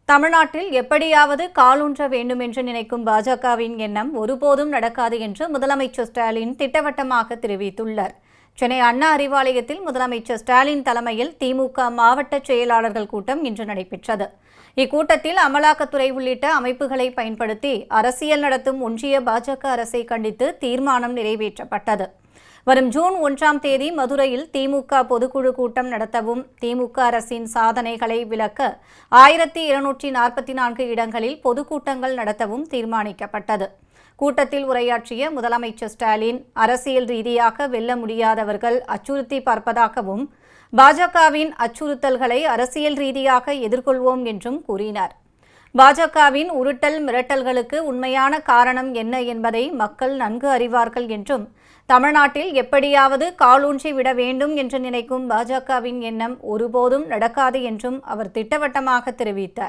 தமிழ்நாட்டில் எப்படியாவது காலூன்ற வேண்டும் என்று நினைக்கும் பாஜகவின் எண்ணம் ஒருபோதும் நடக்காது என்று முதலமைச்சர் ஸ்டாலின் திட்டவட்டமாக தெரிவித்துள்ளார். சென்னை அண்ணா அறிவாலயத்தில் முதலமைச்சர் ஸ்டாலின் தலைமையில் திமுக மாவட்ட செயலாளர்கள் கூட்டம் இன்று நடைபெற்றது. இக்கூட்டத்தில் அமலாக்கத்துறை உள்ளிட்ட அமைப்புகளை பயன்படுத்தி அரசியல் நடத்தும் ஒன்றிய பாஜக அரசை கண்டித்து தீர்மானம் நிறைவேற்றப்பட்டது. வரும் ஜூன் 1ஆம் தேதி மதுரையில் திமுக பொதுக்குழு கூட்டம் நடத்தவும், திமுக அரசின் சாதனைகளை விளக்க 1244 இடங்களில் பொதுக்கூட்டங்கள் நடத்தவும் தீர்மானிக்கப்பட்டது. கூட்டத்தில் உரையாற்றிய முதலமைச்சர் ஸ்டாலின், அரசியல் ரீதியாக வெல்ல முடியாதவர்கள் அச்சுறுத்தி பார்ப்பதாகவும், பாஜகவின் அச்சுறுத்தல்களை அரசியல் ரீதியாக எதிர்கொள்வோம் என்றும் கூறினார். பாஜகவின் உருட்டல் மிரட்டல்களுக்கு உண்மையான காரணம் என்ன என்பதை மக்கள் நன்கு அறிவார்கள் என்றும், தமிழ்நாட்டில் எப்படியாவது காலூன்றி விட வேண்டும் என்று நினைக்கும் பாஜகவின் எண்ணம் ஒருபோதும் நடக்காது என்றும் அவர் திட்டவட்டமாக தெரிவித்தார்.